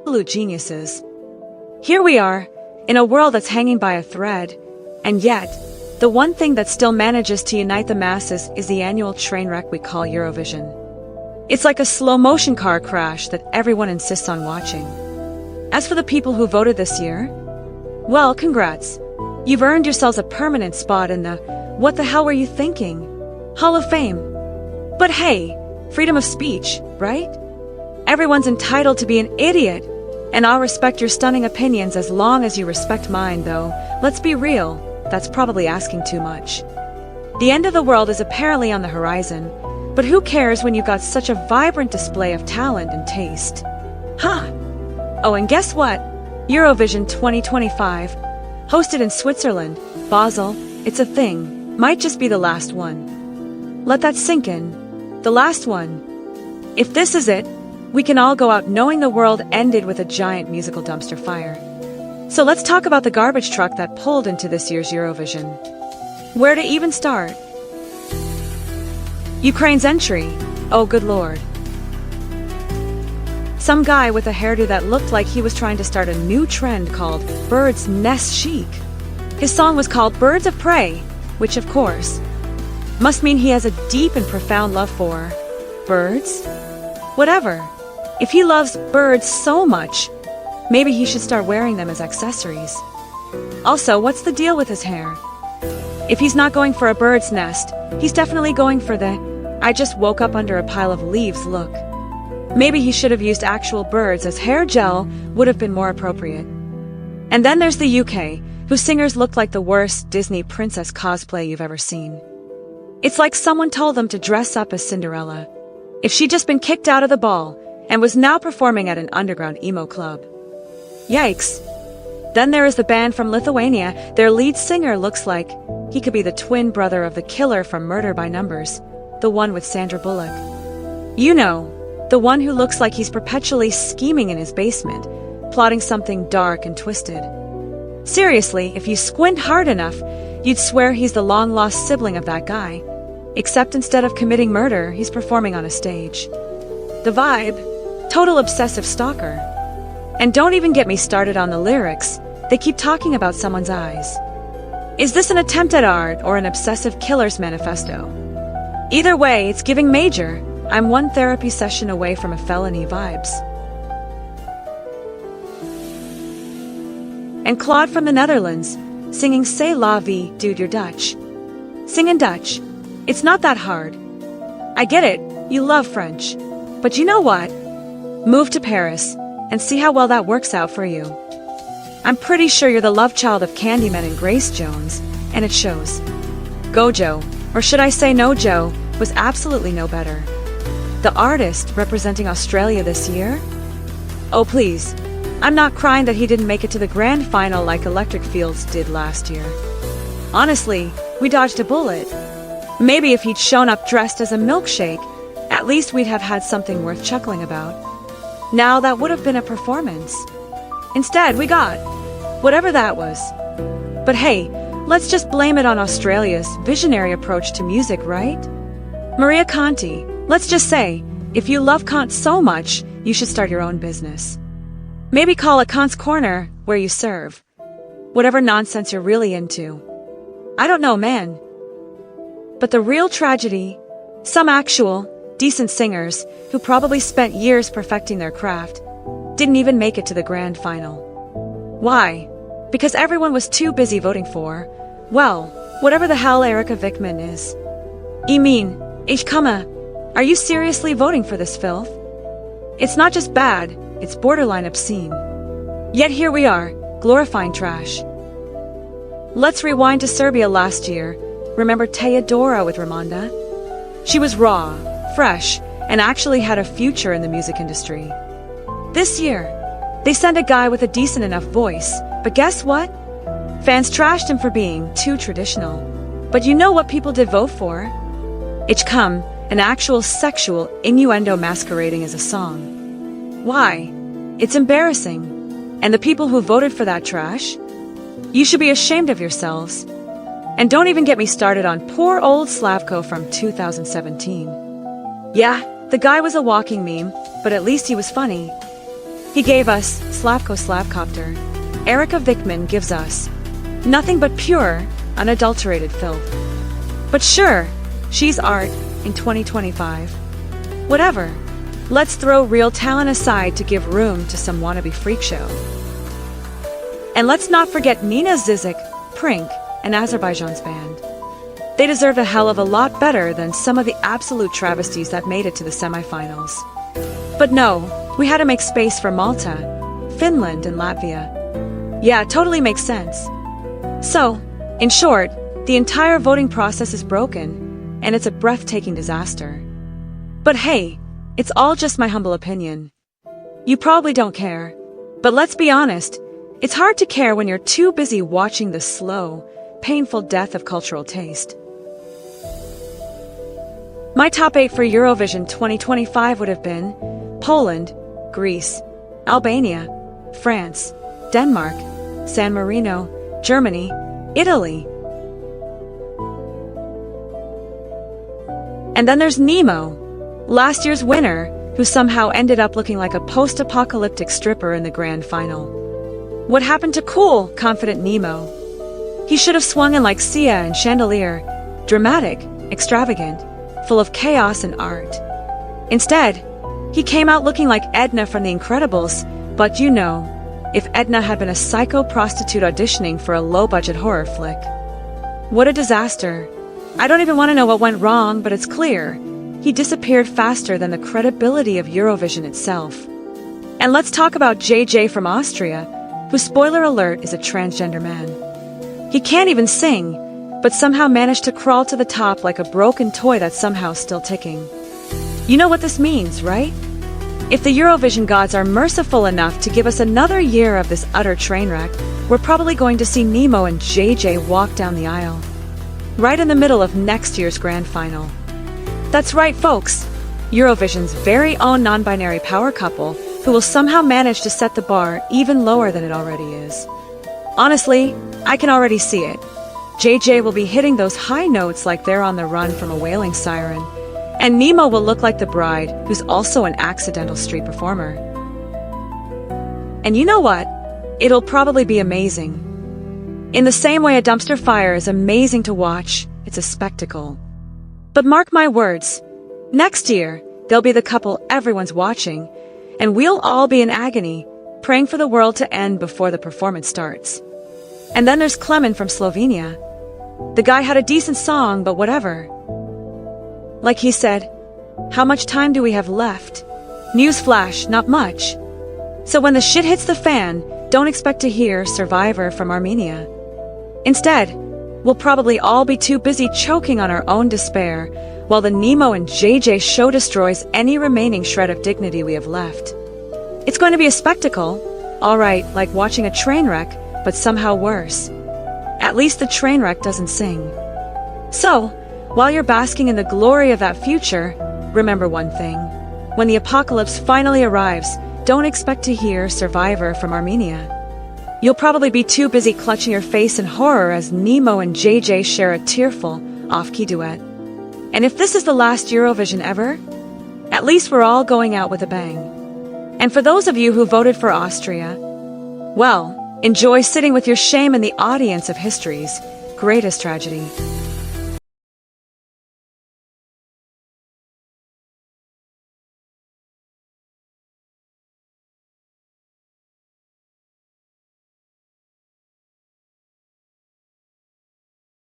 absolute geniuses. Here we are, in a world that's hanging by a thread, and yet, the one thing that still manages to unite the masses is the annual train wreck we call Eurovision. It's like a slow-motion car crash that everyone insists on watching. As for the people who voted this year, well, congrats. You've earned yourselves a permanent spot in the "What the hell were you thinking?" Hall of Fame. But hey, freedom of speech, right? Everyone's entitled to be an idiot, and I'll respect your stunning opinions as long as you respect mine, though, let's be real, that's probably asking too much. The end of the world is apparently on the horizon, but who cares when you've got such a vibrant display of talent and taste? Huh! Oh, and guess what? Eurovision 2025, hosted in Switzerland, Basel, it's a thing, might just be the last one. Let that sink in. The last one. If this is it, we can all go out knowing the world ended with a giant musical dumpster fire. So let's talk about the garbage truck that pulled into this year's Eurovision. Where to even start? Ukraine's entry. Oh, good lord. Some guy with a hairdo that looked like he was trying to start a new trend called Bird's Nest Chic. His song was called Birds of Prey, which of course must mean he has a deep and profound love for birds? Whatever. If he loves birds so much, maybe he should start wearing them as accessories. Also, what's the deal with his hair? If he's not going for a bird's nest, he's definitely going for the "I just woke up under a pile of leaves" look. Maybe he should have used actual birds, as hair gel would have been more appropriate. And then there's the UK, whose singers look like the worst Disney princess cosplay you've ever seen. It's like someone told them to dress up as Cinderella. If she'd just been kicked out of the ball and was now performing at an underground emo club. Yikes. Then there is the band from Lithuania. Their lead singer looks like he could be the twin brother of the killer from Murder by Numbers, the one with Sandra Bullock. You know, the one who looks like he's perpetually scheming in his basement, plotting something dark and twisted. Seriously, if you squint hard enough, you'd swear he's the long-lost sibling of that guy. Except instead of committing murder, he's performing on a stage. The vibe? Total obsessive stalker. And don't even get me started on the lyrics. They keep talking about someone's eyes. Is this an attempt at art or an obsessive killer's manifesto? Either way, it's giving major. I'm one therapy session away from a felony vibes. And Claude from the Netherlands, singing C'est la vie, dude, you're Dutch. Sing in Dutch. It's not that hard. I get it, you love French. But you know what? Move to Paris and see how well that works out for you. I'm pretty sure you're the love child of Candyman and Grace Jones, and it shows. Gojo, or should I say No Joe, was absolutely no better. The artist representing Australia this year? Oh please, I'm not crying that he didn't make it to the grand final like Electric Fields did last year. Honestly, we dodged a bullet. Maybe if he'd shown up dressed as a milkshake, at least we'd have had something worth chuckling about. Now that would have been a performance. Instead, we got whatever that was. But hey, let's just blame it on Australia's visionary approach to music, right? Maria Conti, let's just say, if you love Kant so much, you should start your own business. Maybe call it Kant's Corner, where you serve whatever nonsense you're really into. I don't know, man. But the real tragedy, some actual, decent singers, who probably spent years perfecting their craft, didn't even make it to the grand final. Why? Because everyone was too busy voting for, well, whatever the hell Erika Vikman is. I mean, ich komme. Are you seriously voting for this filth? It's not just bad, it's borderline obscene. Yet here we are, glorifying trash. Let's rewind to Serbia last year. Remember Teodora with Ramonda? She was raw, fresh, and actually had a future in the music industry. This year, they sent a guy with a decent enough voice, but guess what? Fans trashed him for being too traditional. But you know what people did vote for? Ich come, an actual sexual innuendo masquerading as a song. Why? It's embarrassing. And the people who voted for that trash? You should be ashamed of yourselves. And don't even get me started on poor old Slavko from 2017. Yeah, the guy was a walking meme, but at least he was funny. He gave us Slavko Slavkopter. Erika Vikman gives us nothing but pure, unadulterated filth. But sure, she's art in 2025. Whatever. Let's throw real talent aside to give room to some wannabe freak show. And let's not forget Nina Zizik, Prink, and Azerbaijan's band. They deserve a hell of a lot better than some of the absolute travesties that made it to the semifinals. But no, we had to make space for Malta, Finland, and Latvia. Yeah, totally makes sense. So, in short, the entire voting process is broken, and it's a breathtaking disaster. But hey, it's all just my humble opinion. You probably don't care, but let's be honest, it's hard to care when you're too busy watching the slow, painful death of cultural taste. My top 8 for Eurovision 2025 would have been Poland, Greece, Albania, France, Denmark, San Marino, Germany, Italy. And then there's Nemo, last year's winner, who somehow ended up looking like a post-apocalyptic stripper in the grand final. What happened to cool, confident Nemo? He should have swung in like Sia and Chandelier, dramatic, extravagant, full of chaos and art. Instead, he came out looking like Edna from The Incredibles, but you know, if Edna had been a psycho prostitute auditioning for a low-budget horror flick. What a disaster. I don't even want to know what went wrong, but it's clear. He disappeared faster than the credibility of Eurovision itself. And let's talk about JJ from Austria, who, spoiler alert, is a transgender man. He can't even sing, but somehow managed to crawl to the top like a broken toy that's somehow still ticking. You know what this means, right? If the Eurovision gods are merciful enough to give us another year of this utter train wreck, we're probably going to see Nemo and JJ walk down the aisle, right in the middle of next year's grand final. That's right, folks. Eurovision's very own non-binary power couple, who will somehow manage to set the bar even lower than it already is. Honestly, I can already see it. JJ will be hitting those high notes like they're on the run from a wailing siren, and Nemo will look like the bride, who's also an accidental street performer. And you know what? It'll probably be amazing. In the same way a dumpster fire is amazing to watch, it's a spectacle. But mark my words, next year, they'll be the couple everyone's watching, and we'll all be in agony, praying for the world to end before the performance starts. And then there's Klemen from Slovenia. The guy had a decent song, but whatever. Like he said, how much time do we have left? Newsflash, not much. So when the shit hits the fan, don't expect to hear Survivor from Armenia. Instead, we'll probably all be too busy choking on our own despair, while the Nemo and JJ show destroys any remaining shred of dignity we have left. It's going to be a spectacle, alright, like watching a train wreck, but somehow worse. At least the train wreck doesn't sing. So, while you're basking in the glory of that future, remember one thing. When the apocalypse finally arrives, don't expect to hear Survivor from Armenia. You'll probably be too busy clutching your face in horror as Nemo and JJ share a tearful, off-key duet. And if this is the last Eurovision ever, at least we're all going out with a bang. And for those of you who voted for Austria, well, enjoy sitting with your shame in the audience of history's greatest tragedy.